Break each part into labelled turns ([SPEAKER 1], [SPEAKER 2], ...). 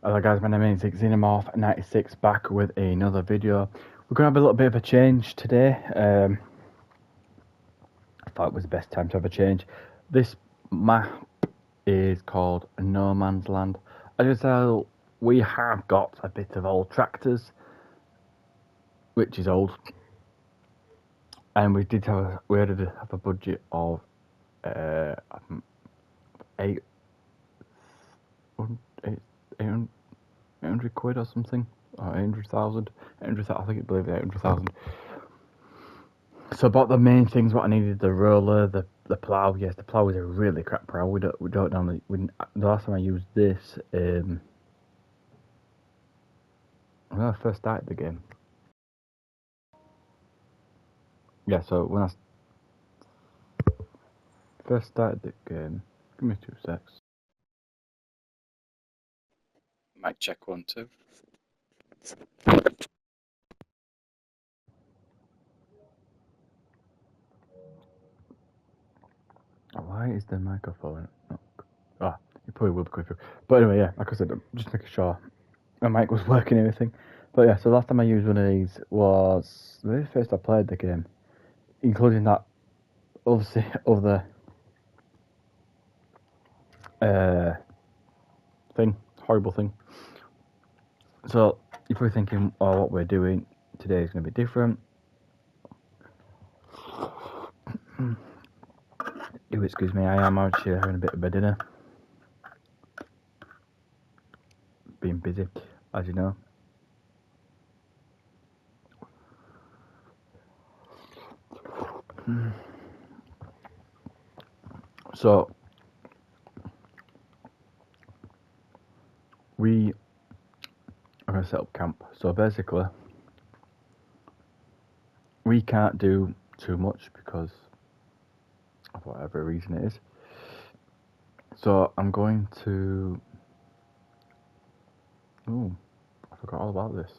[SPEAKER 1] Hello guys, my name is Xenomorph96 back with another video. We're going to have a little bit of a change today. I thought it was the best time to have a change. This map is called No Man's Land. As you can tell, we have got a bit of old tractors, which is old. And we did have a budget of 800 quid or something, or 800,000. I think it believe 800,000. So about the main things, what I needed: the roller, the plough. Yes, the plough is a really crap plough. We don't normally. The last time I used this, when I first started the game. Yeah, so when I first started the game, give me 2 secs. Mic check 1 2. Why is the microphone? Oh, it probably will be quicker. But anyway, yeah, like I said, I'm just making sure my mic was working and everything. But yeah, so last time I used one of these was the very first I played the game, including that obviously other horrible thing. So if we're thinking, oh, what we're doing today is going to be different. Do excuse me, I am actually having a bit of a dinner. Being busy, as you know. So we are going to set up camp. So basically, we can't do too much because of whatever reason it is. So I'm going to... Oh, I forgot all about this.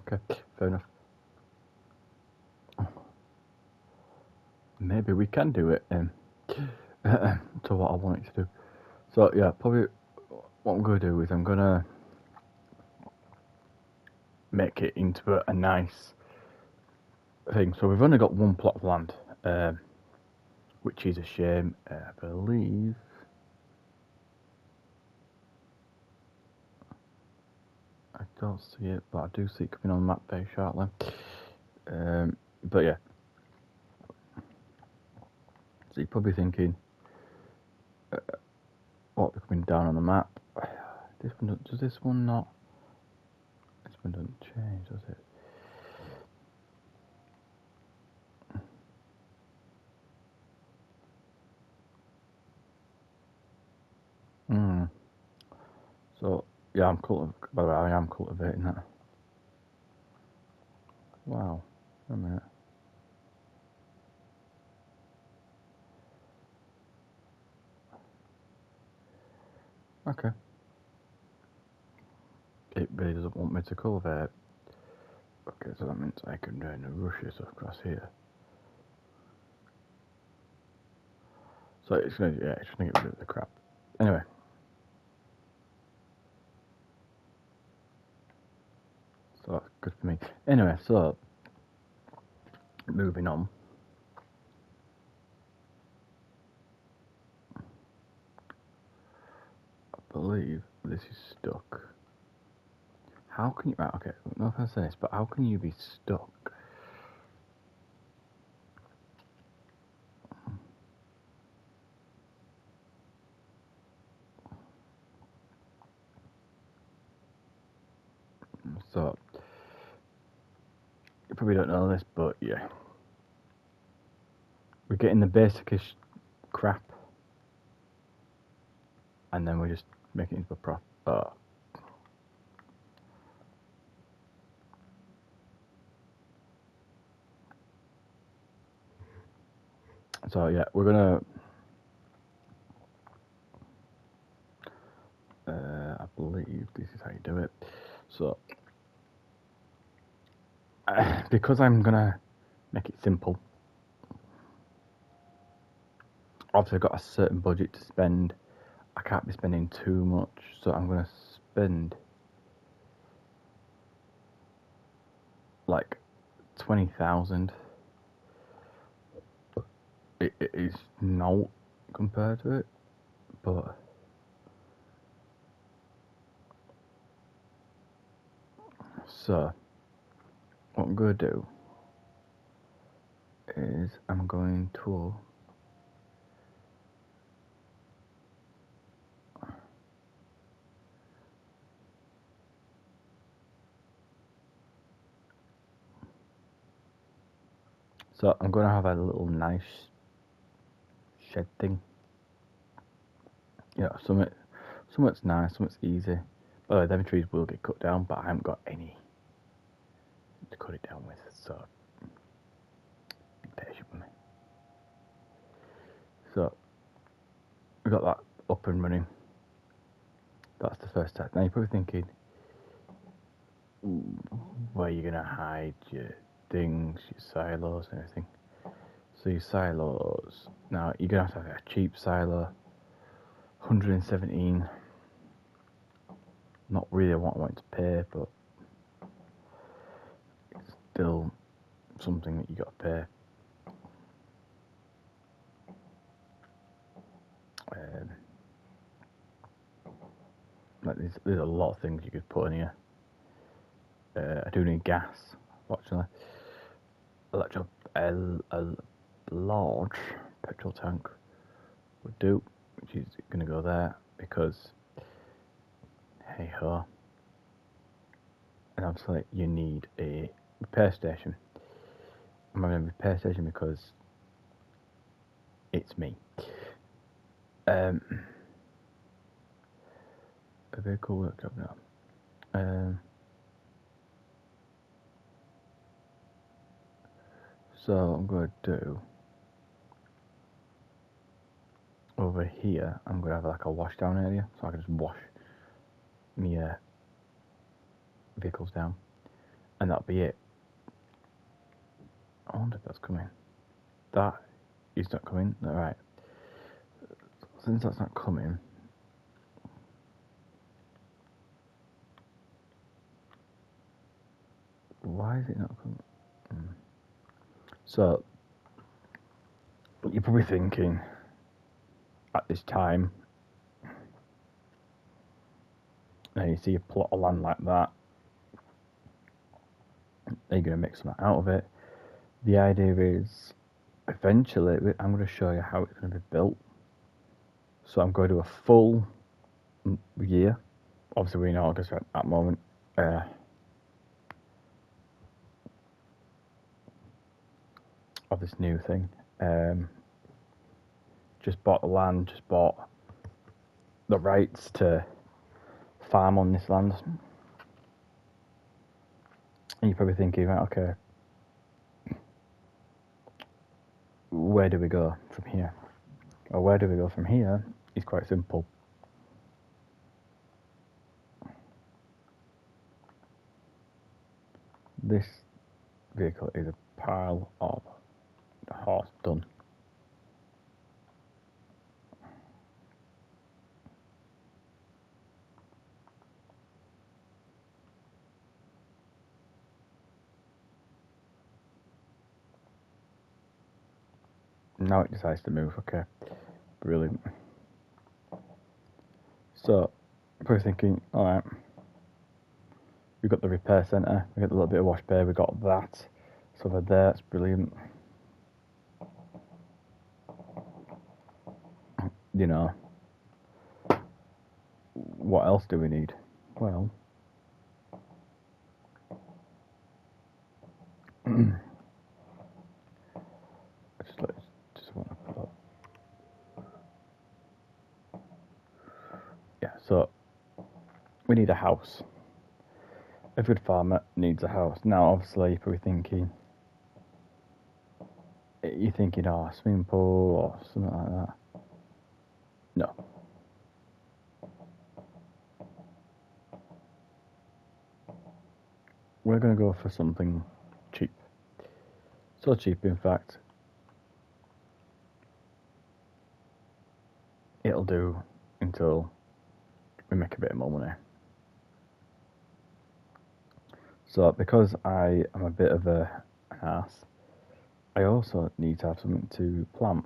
[SPEAKER 1] Okay, fair enough. Maybe we can do it to what I want it to do. So yeah, probably what I'm going to do is I'm going to make it into a nice thing. So we've only got one plot of land, which is a shame. I believe I don't see it, but I do see it coming on the map very shortly. But yeah, so you're probably thinking, what, coming down on the map? This one does this one not? This one doesn't change, does it? So yeah, by the way, I am cultivating that. Wow, wait a minute. Okay. It really doesn't want me to cultivate. Okay, so that means I can drain the rushes across here. So it's gonna, yeah, it's gonna get rid of the crap. Anyway. So that's good for me. Anyway, so moving on. I believe this is stuck. How can you? Right, okay, no offense to this, but how can you be stuck? So you probably don't know this, but yeah, we're getting the basic-ish crap, and then we just make it into a prop. So yeah, we're gonna this is how you do it. So, because I'm gonna make it simple, obviously I've got a certain budget to spend. I can't be spending too much, so I'm gonna spend like 20,000. It is not compared to it, but so what I'm gonna do is I'm going to I'm gonna have a little nice shed thing. Yeah, something's nice, something's easy. By the way, them trees will get cut down, but I haven't got any to cut it down with, so be patient with me. So we got that up and running. That's the first step. Now you're probably thinking, where are you gonna hide your things, your silos and everything? So your silos, now you're gonna have to have a cheap silo, 117. Not really what I want to pay, but it's still something that you got to pay. Like there's a lot of things you could put in here. I do need gas, fortunately. A large petrol tank would do, which is going to go there because hey ho. And obviously you need a repair station. I'm having a repair station because it's me. A vehicle workshop now. So I'm going to do over here, I'm going to have like a wash down area, so I can just wash my vehicles down, and that'll be it. I wonder if that's coming. That is not coming. Alright. Since that's not coming, why is it not coming? So you're probably thinking at this time, now you see a plot of land like that, are you going to make something out of it? The idea is eventually I'm going to show you how it's going to be built. So I'm going to do a full year. Obviously we're in August at that moment. Of this new thing. Just bought the land, just bought the rights to farm on this land. And you're probably thinking, right, okay, where do we go from here? Or where do we go from here? It's quite simple. This vehicle is a pile of horse dung. Now it decides to move, okay. Brilliant. So, we're thinking, alright, we've got the repair centre, we've got a little bit of wash bay, we've got that. So over there, it's brilliant. You know, what else do we need? Well, just want to put up. Yeah, so we need a house. A good farmer needs a house. Now, obviously, you're probably thinking, oh, a swimming pool or something like that. No. we're going to go for something cheap. So cheap, in fact, it'll do until we make a bit more money. So because I am a bit of an ass, I also need to have something to plant.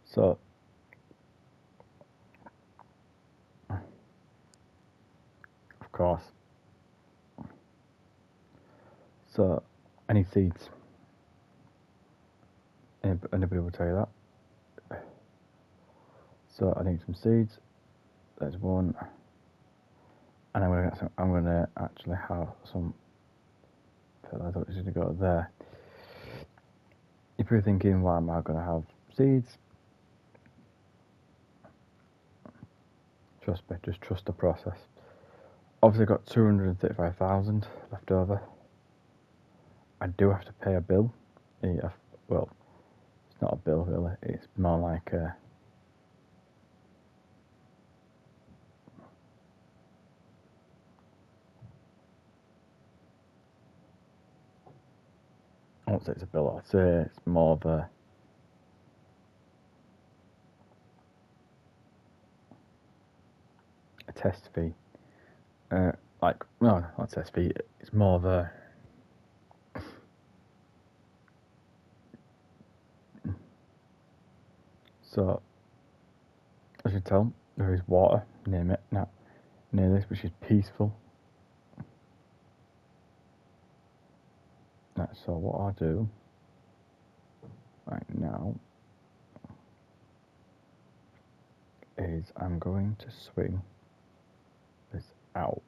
[SPEAKER 1] So of course, so I need seeds. Anybody will tell you that. So I need some seeds. There's one, and I'm gonna actually have some. I thought it was gonna go there. If you're thinking, why am I gonna have seeds? Trust me, just trust the process. Obviously, got 235,000 left over. I do have to pay a bill. Well, it's not a bill really. It's more like a. I won't say it's a bill. I'd say it's more of a. Test fee. No, not a test fee. It's more of a. So, as you can tell, there is water near this, which is peaceful. So what I'll do right now is I'm going to swing this out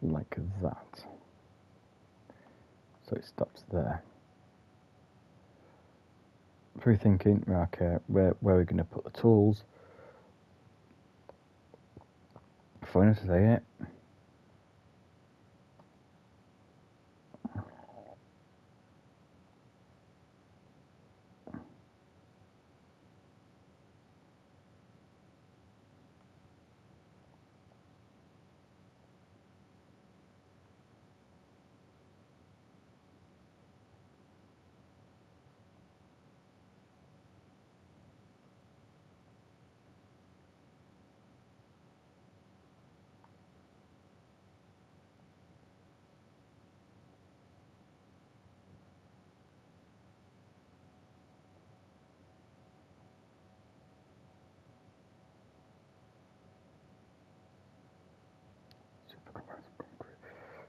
[SPEAKER 1] like that. So it stops there. Through thinking, okay, where are we going to put the tools? Funny to say it.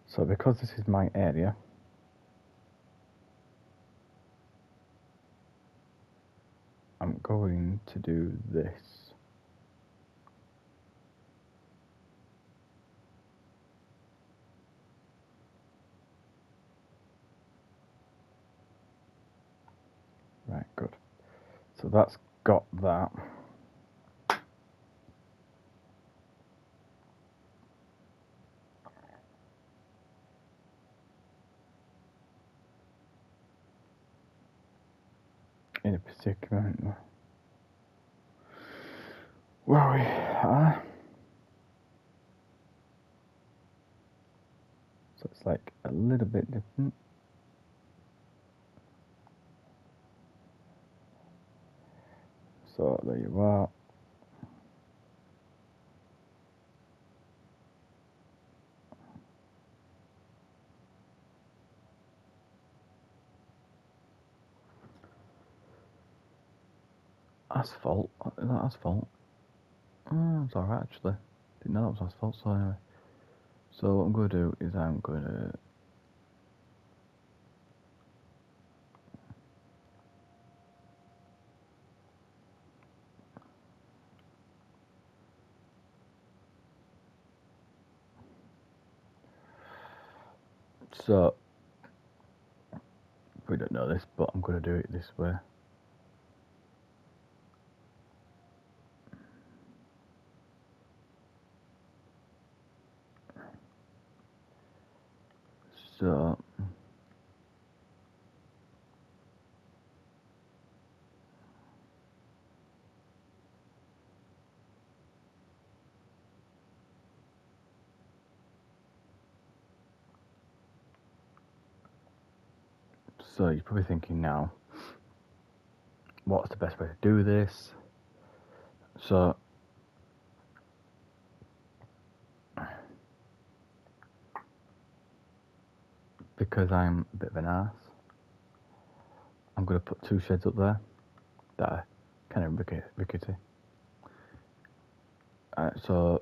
[SPEAKER 1] So because this is my area, I'm going to do this. Right, good. So that's got that. In a particular where we are. So it's like a little bit different. So there you are. Asphalt? Is that asphalt? Oh, it's alright actually. Didn't know that was asphalt, so anyway. So what I'm going to do is I'm going to so we don't know this, but I'm going to do it this way. So you're probably thinking now, what's the best way to do this? So because I'm a bit of an ass, I'm going to put 2 sheds up there that are kind of rickety. So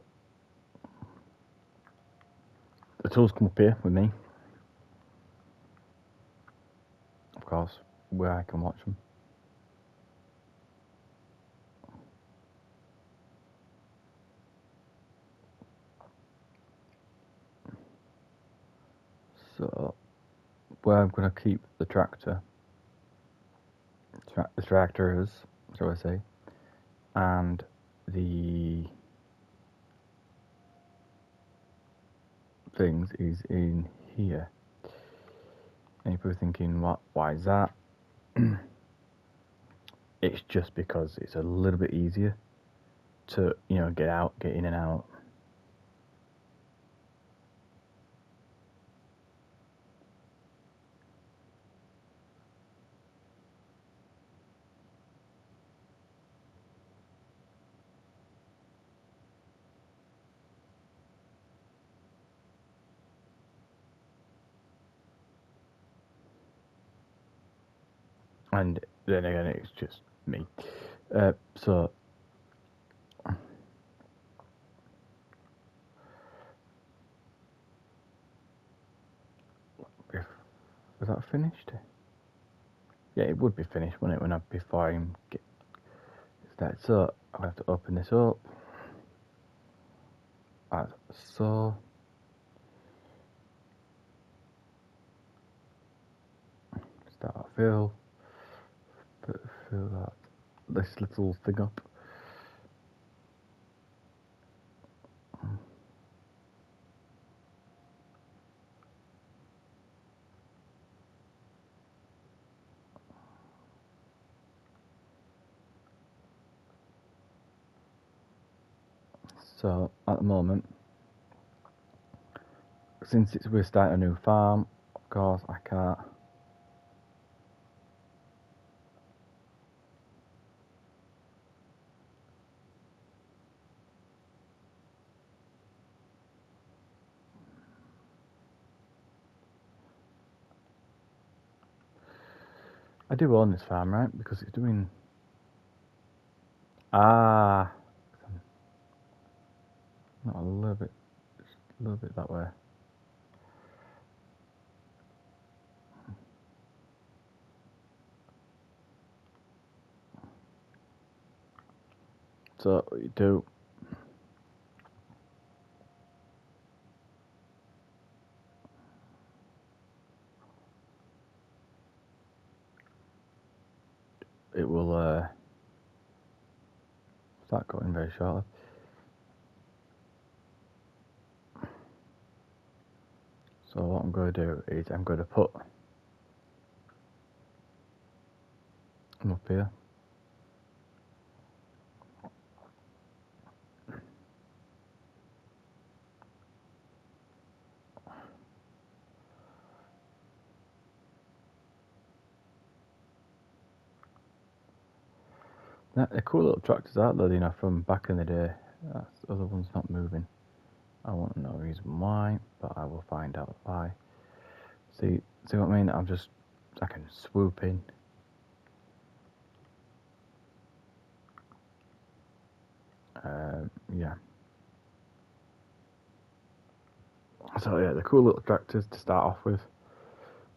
[SPEAKER 1] the tools come up here with me, of course, where I can watch them. So where I'm going to keep the tractor, the tractors, shall I say, and the things is in here. And you're probably thinking, why is that? It's just because it's a little bit easier to, get in and out. And then again, it's just me. So was that finished? Yeah, it would be finished, wouldn't it, before I get started. So I'll have to open this up. As so. Start fill this little thing up. So at the moment, since we're starting a new farm, of course I can't. I do own this farm, right? Because it's doing. Not a little bit, just a little bit that way. So what you do. It will start going very shortly. So what I'm going to do is I'm going to put them up here. Now, they're cool little tractors, aren't they? From back in the day. The other one's not moving. I won't know the reason why, but I will find out why. See what I mean? I can swoop in. Yeah. So yeah, the cool little tractors to start off with,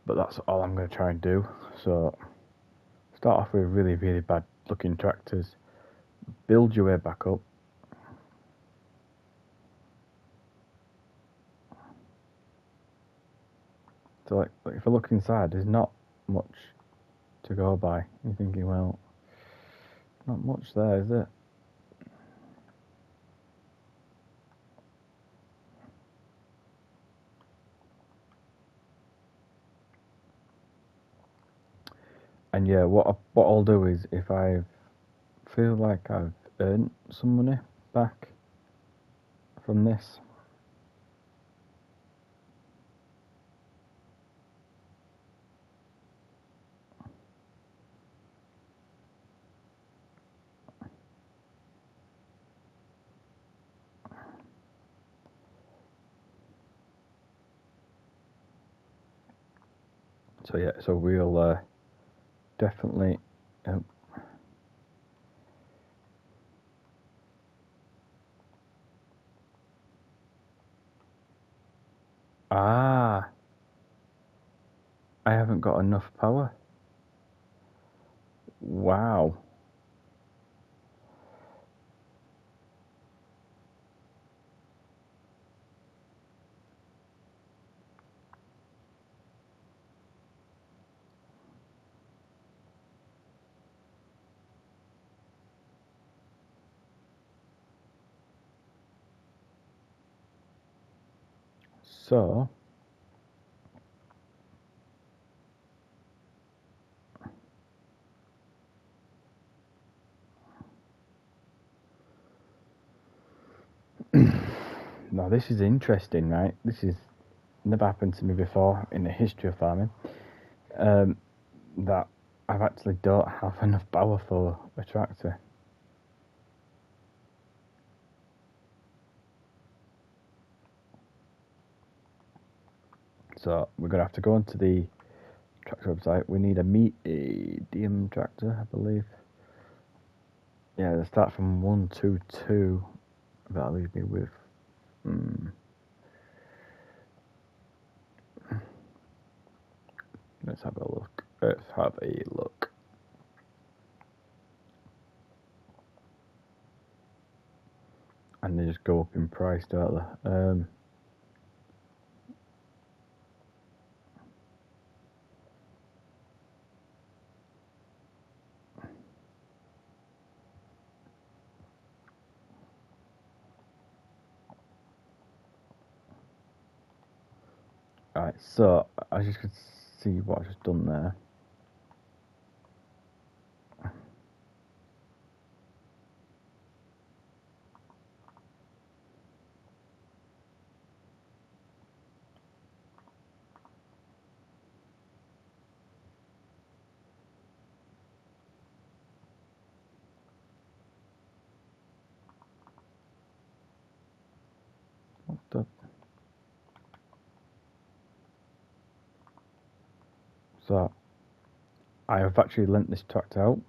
[SPEAKER 1] but that's all I'm going to try and do. So start off with really, really bad looking tractors, build your way back up. So like if I look inside, there's not much to go by. You're thinking, well, not much there, is it? And yeah, what I'll do is if I feel like I've earned some money back from this, So yeah, so we'll definitely. Ah, I haven't got enough power. Wow. So now this is interesting, right? This is never happened to me before in the history of farming. That I've actually don't have enough power for a tractor. So we're gonna have to go onto the tractor website. We need a medium tractor, I believe. Yeah, they start from 122. That'll leave me with. Let's have a look. Let's have a look. And they just go up in price, don't they? Right, so as you can see what I've just done there. So I have actually lent this tractor out.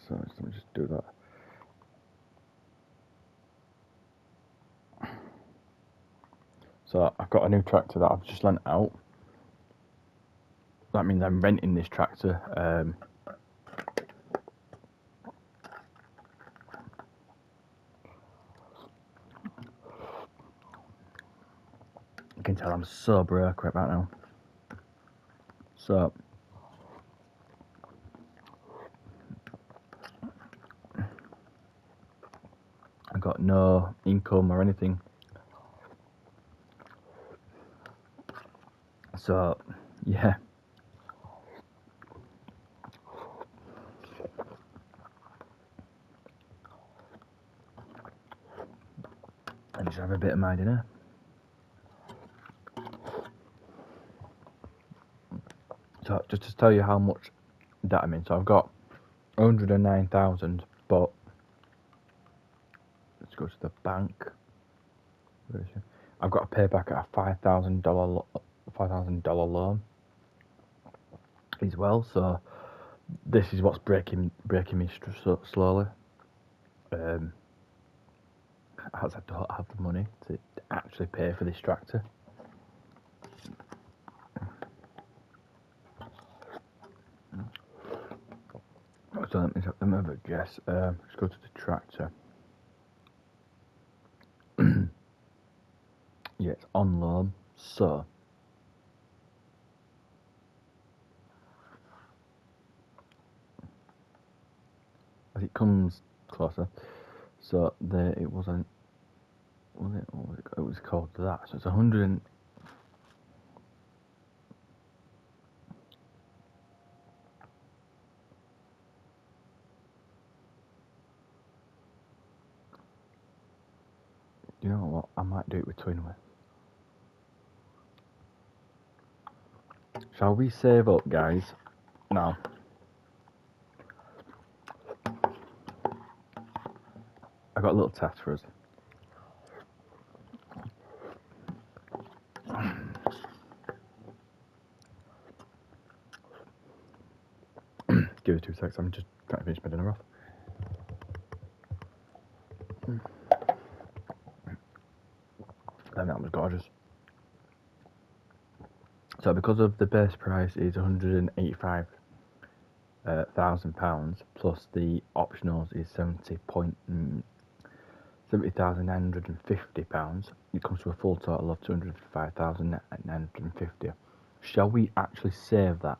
[SPEAKER 1] So let me just do that. So I've got a new tractor that I've just lent out. That means I'm renting this tractor. You can tell I'm so broke right about now. So I've got no income or anything. So yeah. I just have a bit of my dinner. So just to tell you how much that I'm in. So I've got 109,000, but let's go to the bank. I've got to pay back a $5,000 loan as well. So this is what's breaking me slowly. As I don't have the money to actually pay for this tractor. So let me have a guess. Let's go to the tractor. Yeah, it's on loan. So as it comes closer, so there it wasn't. Was it? What was it? It was called that. So it's 100. You know what? I might do it with Twinway. Shall we save up, guys? Now. I got a little test for us. Give it 2 seconds. I'm just trying to finish my dinner off. That was gorgeous. So because of the base price is £185,000 plus the optionals is £70,950, it comes to a full total of £205,950. Shall we actually save that?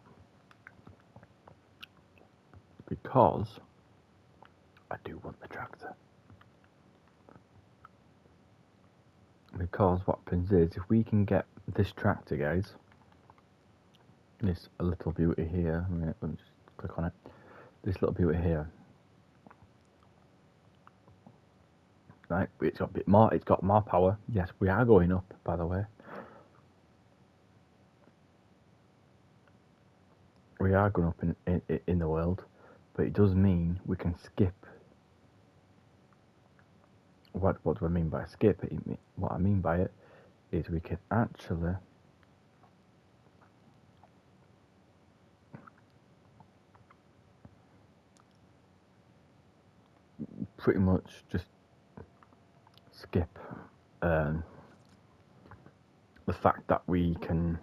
[SPEAKER 1] Because I do want the tractor. Because what happens is, if we can get this tractor, guys, this little beauty here, let me just click on it, this little beauty here, right, it's got a bit more, it's got more power. Yes, we are going up, by the way. We are going up in the world, but it does mean we can skip. What do I mean by skip? What I mean by it is we can actually pretty much just skip the fact that we can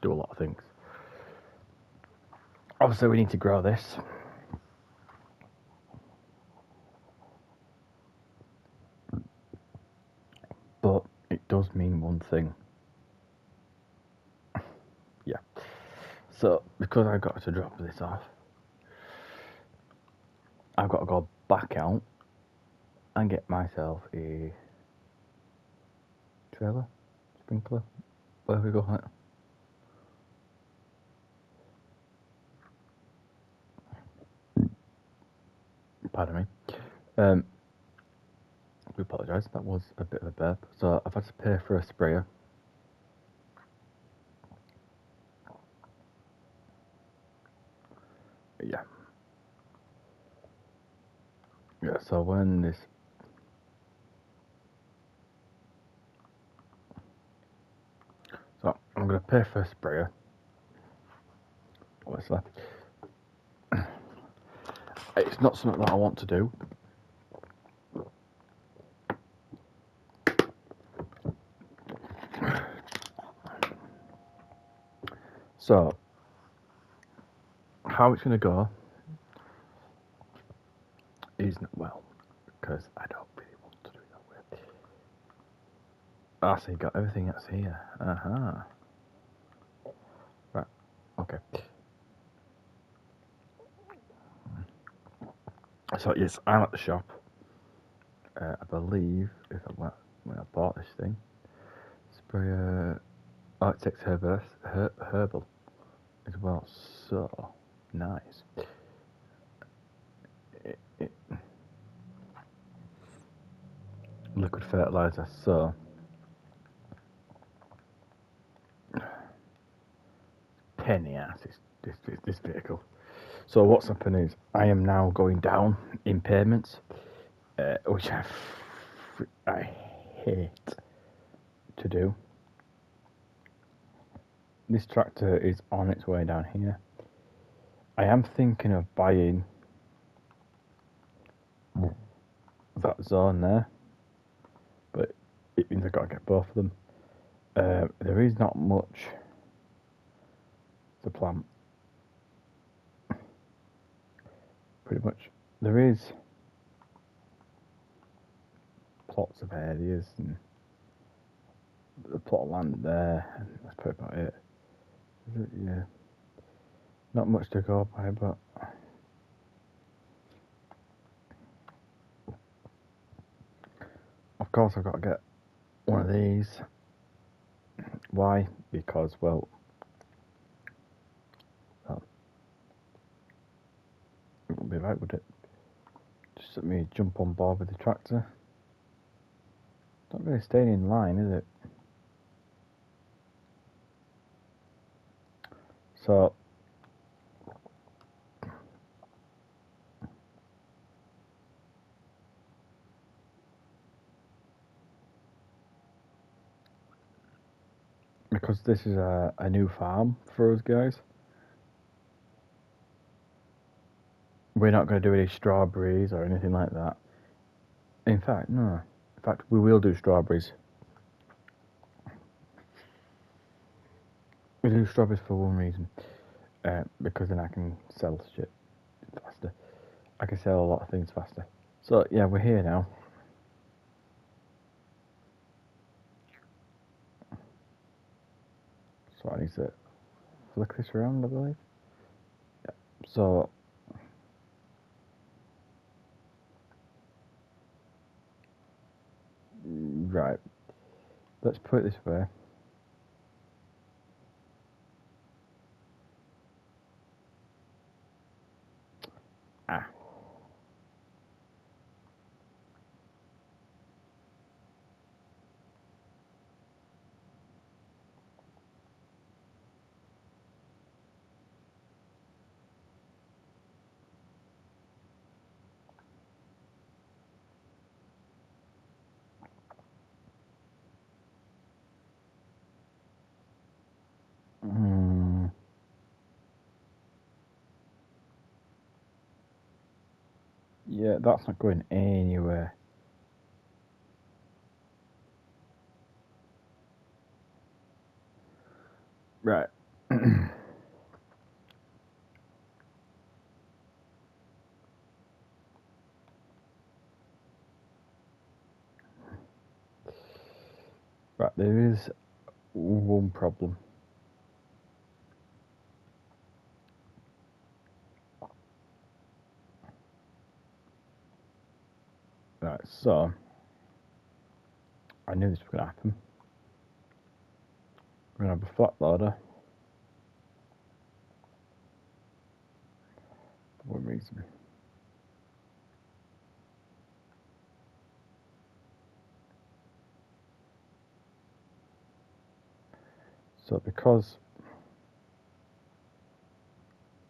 [SPEAKER 1] do a lot of things. Obviously, we need to grow this. But it does mean one thing. Yeah. So, because I got to drop this off, I've got to go back out and get myself a trailer, sprinkler, wherever we go on it. Pardon me. I apologise, that was a bit of a burp. So I've had to pay for a sprayer. Yeah. Yeah, so when this... So I'm going to pay for a sprayer. Obviously. It's not something that I want to do. So, how it's going to go is not well, because I don't really want to do it that way. Ah, so you got everything that's here. Right, okay. So, yes, I'm at the shop. I believe, when I bought this thing, sprayer, oh, it takes herbal as well, so nice. Liquid fertilizer, so penny ass this vehicle. So what's happened is I am now going down in payments, which I hate to do. This tractor is on its way down here. I am thinking of buying that zone there, but it means I've got to get both of them. There is not much to plant. Pretty much. There is plots of areas and the plot of land there, and that's probably about it. Yeah. Not much to go by, but of course I've got to get one of these. Why? Because, well, it wouldn't be right, would it? Just let me jump on board with the tractor. Not really staying in line, is it? So because this is a new farm for us guys, we're not going to do any strawberries or anything like that. In fact, no. In fact, we will do strawberries. We do strawberries for one reason. Because then I can sell shit faster. I can sell a lot of things faster. So, yeah, we're here now. So I need to flick this around, I believe. Yeah. So, right. Let's put it this way. Ah. Yeah, that's not going anywhere. Right. Right, there is one problem. Right, so I knew this was going to happen. We're going to have a flat loader. For what reason? So because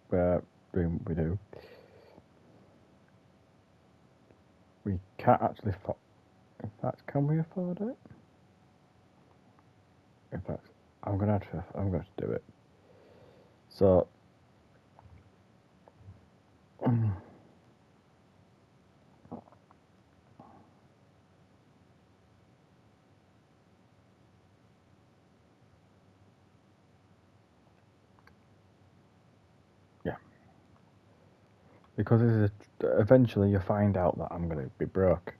[SPEAKER 1] we're doing what we do, we can't actually in fact, can we afford it? In fact, I'm gonna have to do it. So yeah, because this is eventually you find out that I'm gonna be broke.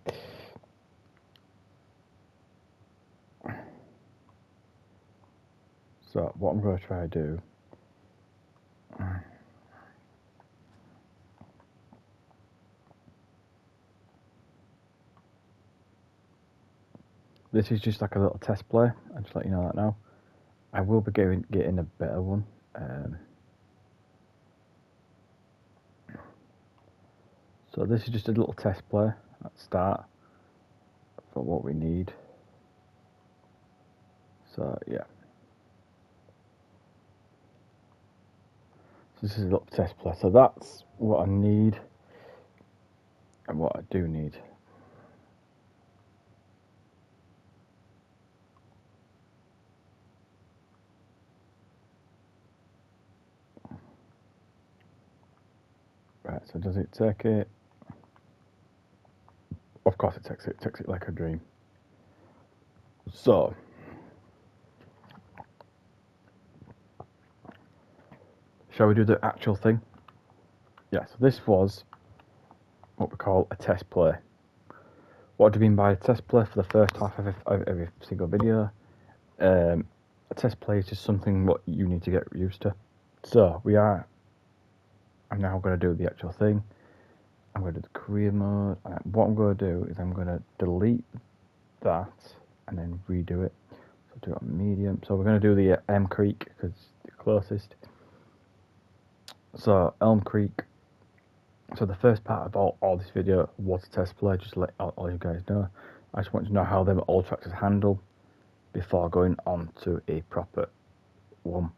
[SPEAKER 1] So what I'm gonna try to do. This is just like a little test play. I'll just let you know that now. I will be getting a better one. So this is just a little test play at the start for what we need. So yeah. So this is a little test play. So that's what I need and what I do need. Right, so does it take it? Of course it takes it like a dream. So shall we do the actual thing? Yeah, so this was what we call a test play. What do you mean by a test play? For the first half of every single video, a test play is just something what you need to get used to. So I'm now going to do the actual thing. I'm going to do the career mode. And what I'm going to do is I'm going to delete that and then redo it. So do it on medium. So we're going to do the Elm Creek because it's the closest. So Elm Creek. So the first part of all this video was a test play, just to let all you guys know. I just want to know how them old tractors handle before going on to a proper one.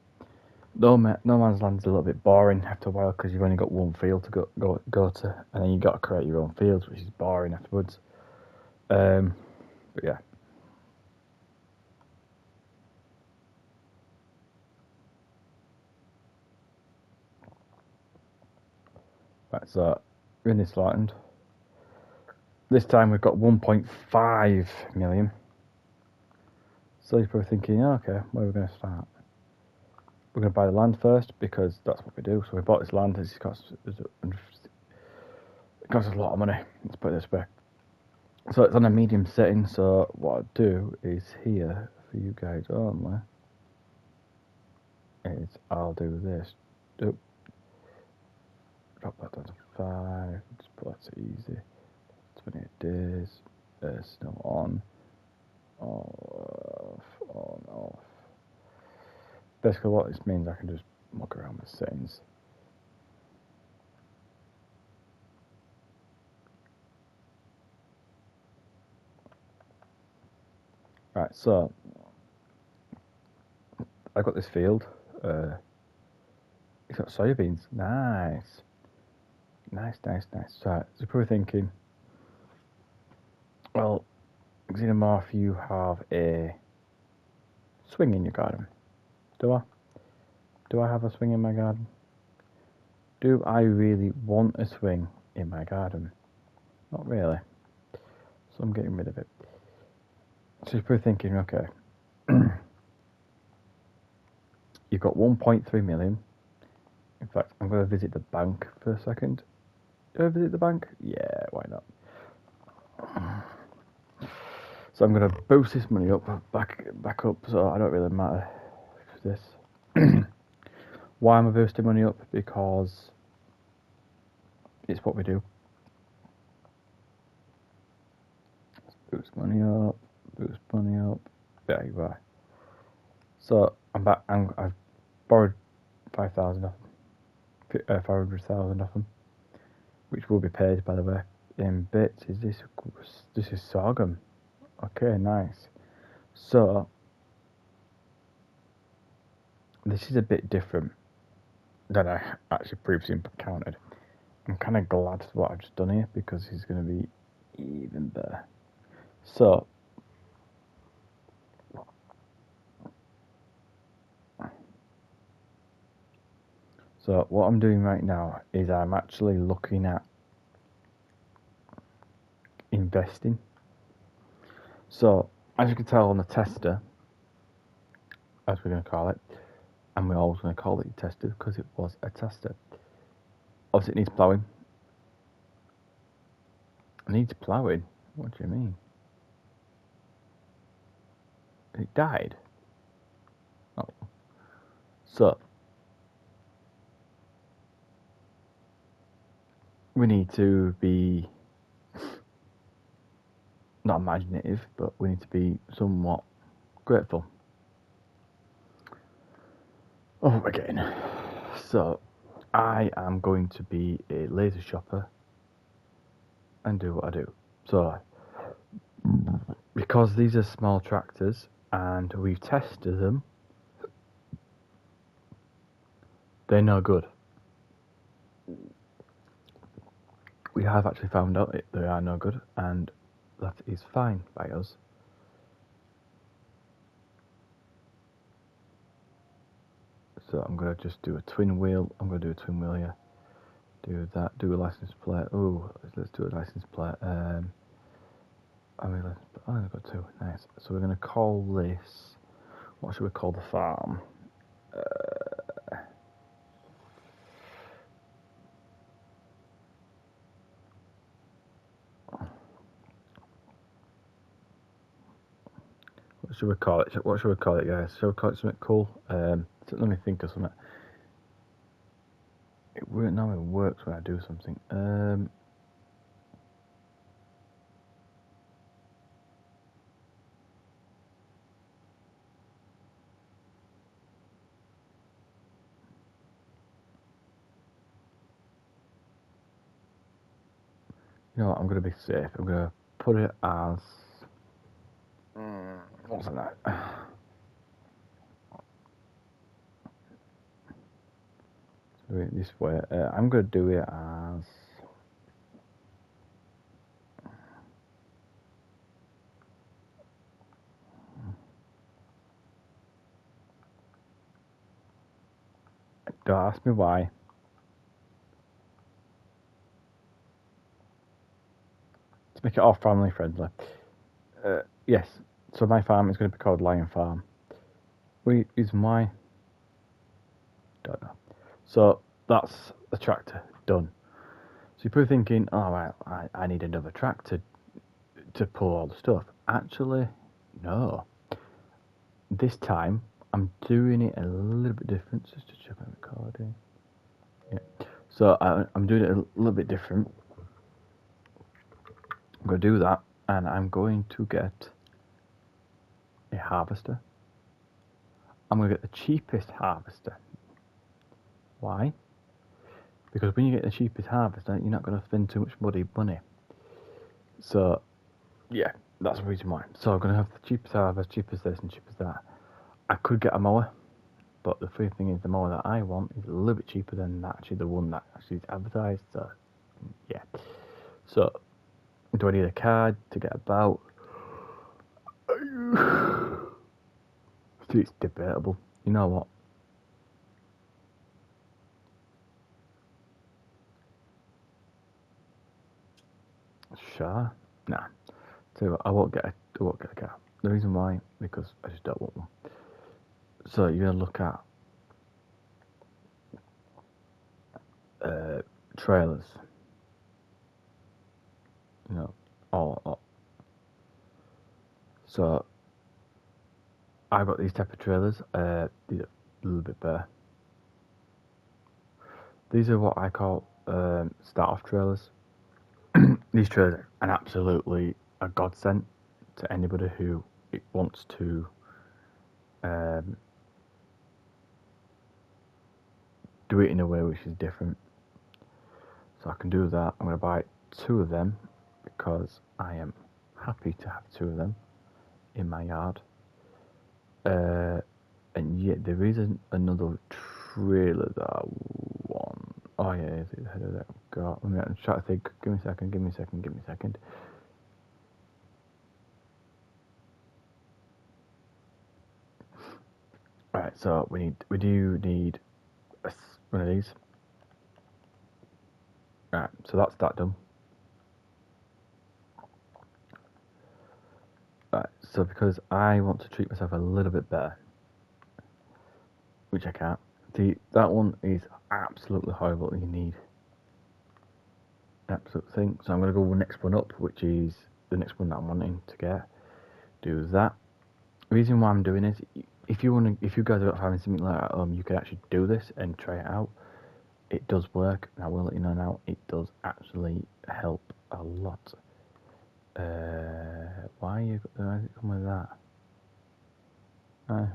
[SPEAKER 1] No Man's Land's a little bit boring after a while because you've only got one field to go to, and then you got to create your own fields, which is boring afterwards. But yeah. Right, so we're in this land. This time we've got 1.5 million. So you're probably thinking, oh, okay, where are we going to start? We're going to buy the land first because that's what we do. So we bought this land. It costs a lot of money. Let's put it this way. So it's on a medium setting. So what I'll do is here for you guys only is I'll do this. Drop that down to 5. Just put that to easy. 28 days. Snow on. Off. Basically what this means, I can just muck around with settings. Right, so I've got this field. It's got soybeans. Nice. So you're probably thinking, well, Xenomorph, you have a swing in your garden. Do I? Do I have a swing in my garden? Do I really want a swing in my garden? Not really. So I'm getting rid of it. So you're probably thinking, okay, you've got 1.3 million. In fact, I'm going to visit the bank for a second. Do I visit the bank? Yeah, why not? So I'm going to boost this money up, back up, so I don't really matter for this. Why am I boosting money up? Because it's what we do. Boost money up, there you are. So I'm back, I've borrowed 5,000 off them, 500,000 off them, which will be paid, by the way, in bits. This is sorghum. Okay, nice. So this is a bit different than I actually previously encountered. I'm kind of glad what I've just done here because it's going to be even better. So what I'm doing right now is I'm actually looking at investing. So as you can tell on the tester, as we're going to call it, and we're always going to call it a tester because it was a tester. Obviously it needs ploughing. It needs ploughing? What do you mean? It died? Oh. So we need to be not imaginative, but we need to be somewhat grateful. Oh, again. So I am going to be a laser shopper and do what I do. So because these are small tractors and we've tested them, they're no good. We have actually found out they are no good, and that is fine by us. So I'm going to just do a twin wheel. I'm going to do a twin wheel here. Do that. Do a license plate. Oh, let's do a license plate. I mean, I've got 2. Nice. So we're going to call this. What should we call the farm? What should we call it? What should we call it, guys? Shall we call it something cool? So let me think of something. It normally works when I do something. You know what? I'm going to be safe. I'm going to put it as Wasn't that? Do it this way. I'm going to do it as. Don't ask me why. To make it all family friendly. Yes, so my farm is going to be called Lion Farm. Reason why? Don't know. So that's the tractor done. So you're probably thinking, oh, right, I need another tractor to pull all the stuff. Actually, no. This time, I'm doing it a little bit different. Just to check my recording. Yeah. So I'm doing it a little bit different. I'm going to do that, and I'm going to get a harvester. I'm going to get the cheapest harvester. Why? Because when you get the cheapest harvester, you're not going to spend too much money. So, yeah, that's the reason why. So I'm going to have the cheapest harvest, cheapest this and cheapest that. I could get a mower, but the funny thing is the mower that I want is a little bit cheaper than actually the one that actually is advertised. So, yeah. So, do I need a card to get about? It's debatable. You know what? Sure. Nah. So I won't get a car. The reason why, because I just don't want one. So you're gonna look at trailers. You know, all. So I've got these type of trailers. These are a little bit better. These are what I call start-off trailers. These trailers are an absolutely a godsend to anybody who wants to do it in a way which is different. So I can do that. I'm going to buy 2 of them because I am happy to have 2 of them in my yard. And yet there is another trailer that I want. Oh yeah, is it the header that I've got? I'm trying to think. Give me a second. Right, so we do need one of these. Right, so that's that done. Right, so because I want to treat myself a little bit better, which I can't. That one is absolutely horrible. You need absolute thing. So I'm gonna go the next one up, which is the next one that I'm wanting to get. Do that. The reason why I'm doing this, if you guys are having something like that, you can actually do this and try it out. It does work, and I will let you know now. It does actually help a lot. Why does it come with that?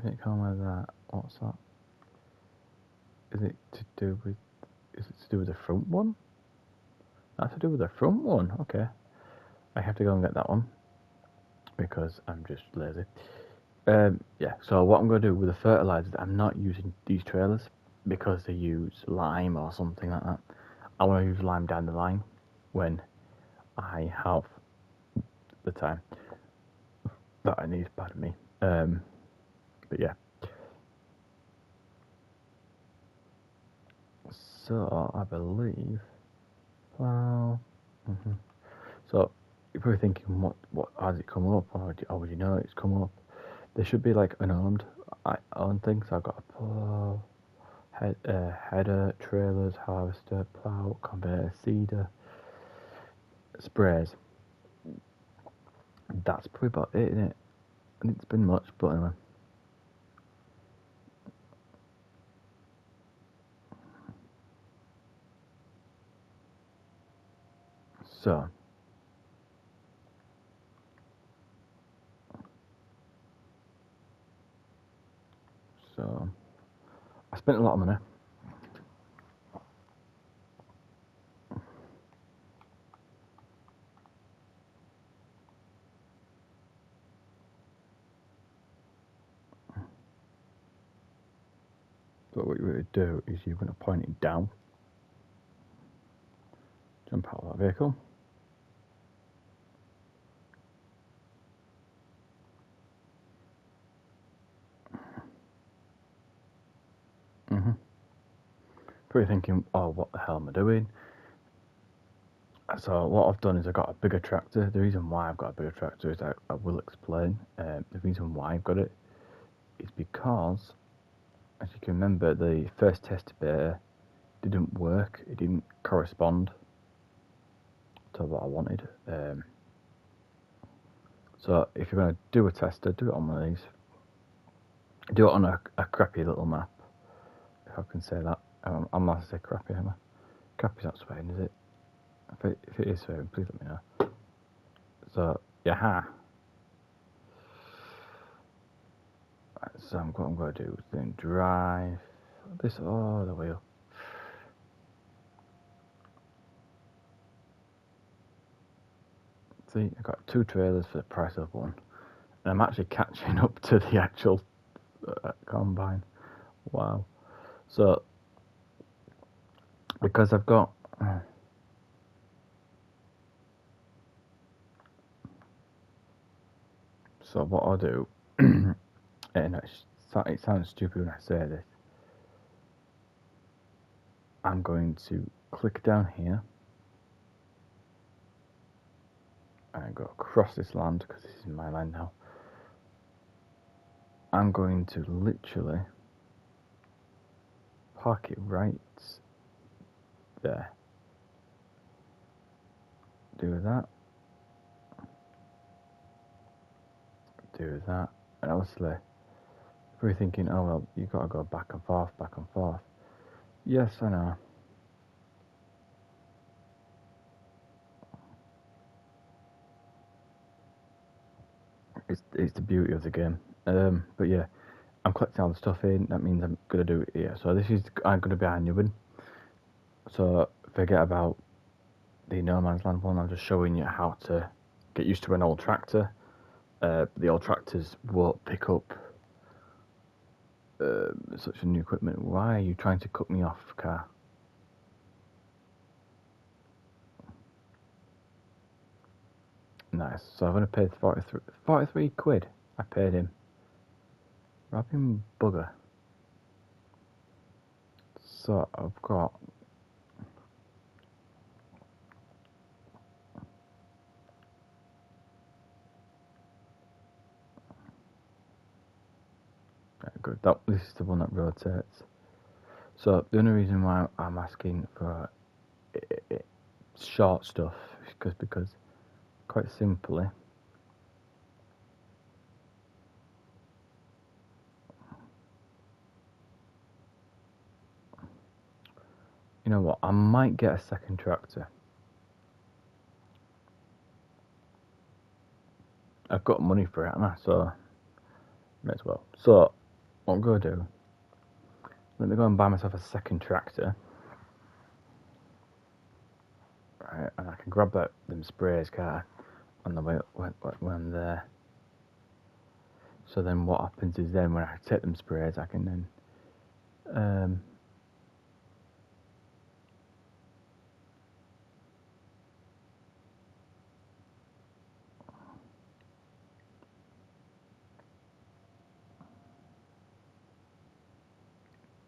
[SPEAKER 1] It come with that. What's that? Is it to do with? Is it to do with the front one? That's to do with the front one. Okay, I have to go and get that one because I'm just lazy. Yeah. So what I'm going to do with the fertilizers, I'm not using these trailers because they use lime or something like that. I want to use lime down the line when I have the time that I need. Pardon me. But yeah. So I believe. Well. So you're probably thinking, what has it come up? Or would you know it's come up? There should be like an owned thing. So I've got a plow, header, trailers, harvester, plow, conveyor, seeder, sprays. That's probably about it, isn't it? And it's been much, but anyway. So I spent a lot of money. But what you're going to do is you're going to point it down, jump out of that vehicle, Probably thinking, oh, what the hell am I doing? So what I've done is I got a bigger tractor. The reason why I've got a bigger tractor is I will explain. The reason why I've got it is because, as you can remember, the first test beta didn't work. It didn't correspond to what I wanted. So if you're going to do a tester, do it on one of these. Do it on a crappy little map, if I can say that. I'm not to say crappy, am I? Crappy's not Spain, is it? If it is Spain, please let me know. So, yeah. So what I'm going to do is then drive this, oh, the wheel. See, I've got 2 trailers for the price of 1. And I'm actually catching up to the actual combine. Wow. So, because I've got... so what I'll do, and it sounds stupid when I say this, I'm going to click down here and go across this land, because this is my land now. I'm going to literally park it right there. Do that. Do that. And obviously, if you're thinking, oh well, you've got to go back and forth, back and forth. Yes, I know. It's the beauty of the game. But yeah, I'm collecting all the stuff in. That means I'm gonna do it here. So this is I'm gonna be a new one. So forget about the No Man's Land one. I'm just showing you how to get used to an old tractor. The old tractors won't pick up such a new equipment. Why are you trying to cut me off, car? Nice. So I've only paid 43 quid. I paid him. Robbing bugger. So I've got... Good. This is the one that rotates. So the only reason why I'm asking for short stuff is because quite simply, you know what, I might get a second tractor. I've got money for it, haven't I? So may as well. So what I'm going to do, let me go and buy myself a second tractor. Right, and I can grab them sprays, car on the way when I'm there. So then what happens is then when I take them sprays, I can then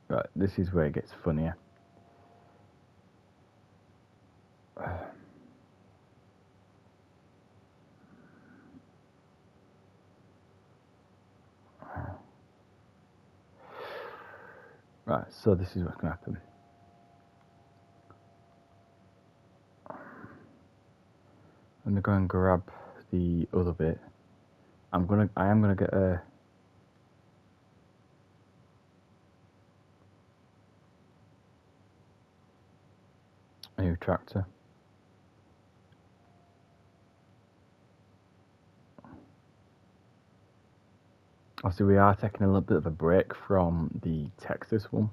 [SPEAKER 1] right, this is where it gets funnier. Right, so this is what's going to happen. Let me go and grab the other bit. I am gonna get a new tractor. Obviously, we are taking a little bit of a break from the Texas one.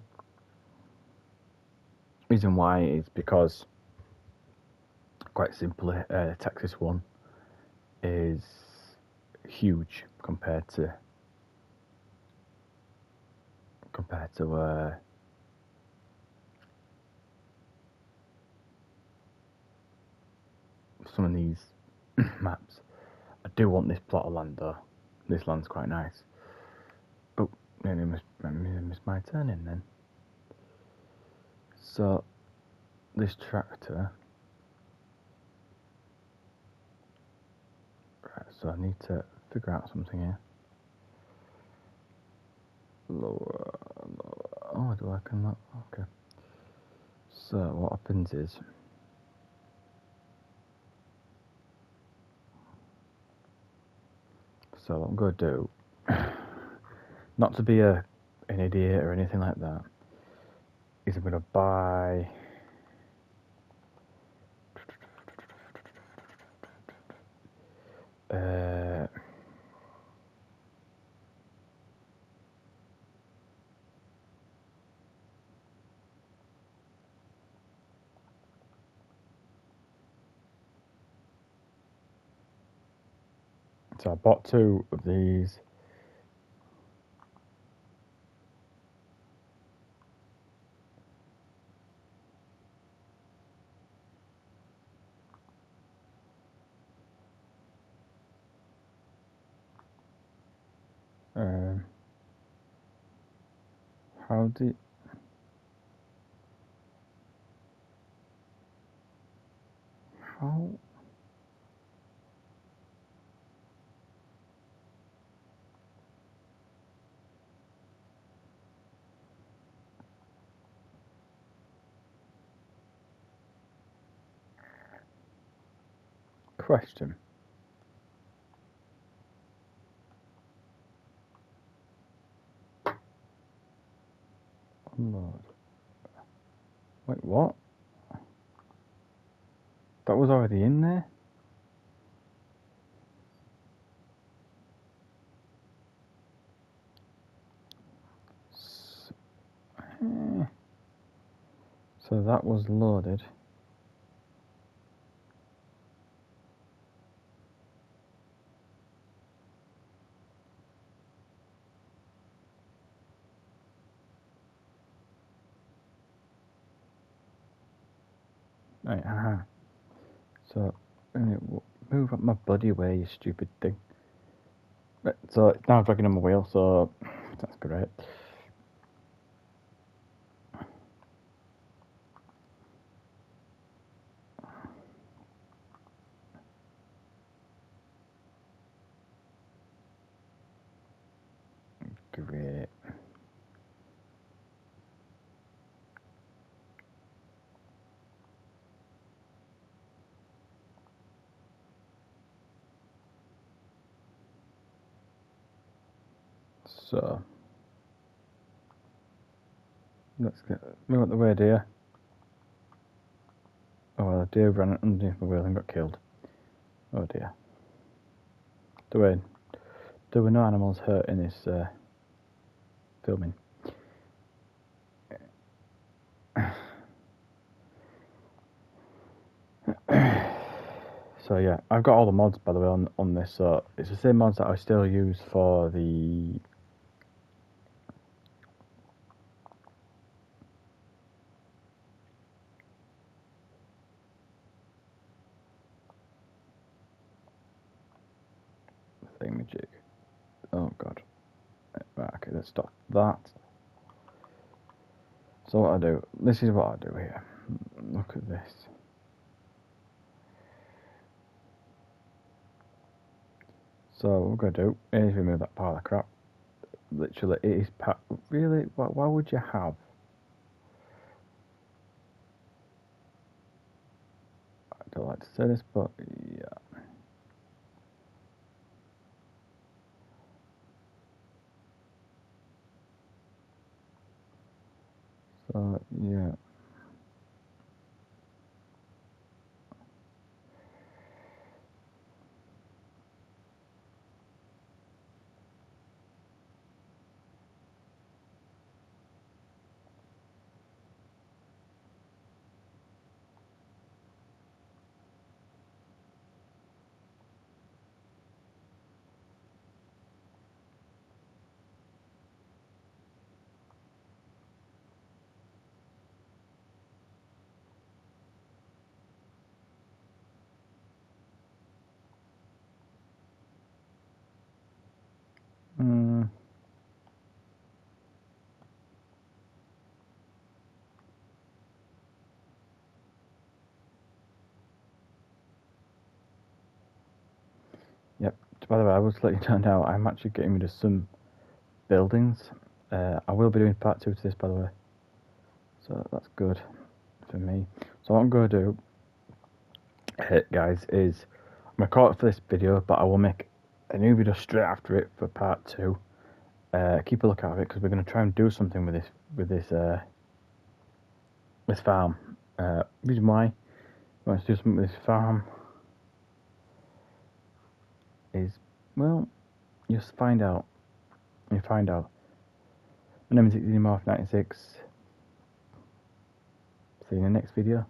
[SPEAKER 1] Reason why is because, quite simply, the Texas one is huge compared to some of these maps. I do want this plot of land though. This land's quite nice. Oh, maybe I missed my turn in then. So, this tractor. Right, so I need to figure out something here. Lower. Oh, do I cannot? Okay. So, what happens is. So, what I'm going to do. Not to be an idiot or anything like that. Is I'm going to buy. So I bought 2 of these. How do? How? Question. Unload. Wait, what? That was already in there? So that was loaded. Right, aha. So, move up my buddy away, you stupid thing. Right, so it's now dragging on my wheel, so that's great. Great. So, let's move out the way, dear. Oh well, the deer ran underneath my wheel and got killed. Oh dear. There were no animals hurt in this filming. So yeah, I've got all the mods by the way on this, so it's the same mods that I still use for the thingamajig. Oh god. Right, okay, let's stop that. So what I do, this is what I do here. Look at this. So what we're going to do is remove that pile of crap. Literally, it is really, why would you have? I don't like to say this, but yeah. So yeah. by the way, I will let you know now, I'm actually getting rid of some buildings. I will be doing part 2 to this, by the way. So that's good for me. So what I'm going to do, guys, is I'm going to call it for this video, but I will make a new video straight after it for part 2. Keep a look out of it, because we're going to try and do something with this farm. Reason why we want to do something with this farm is, well, you'll find out. You find out. My name is XenyMorph96. See you in the next video.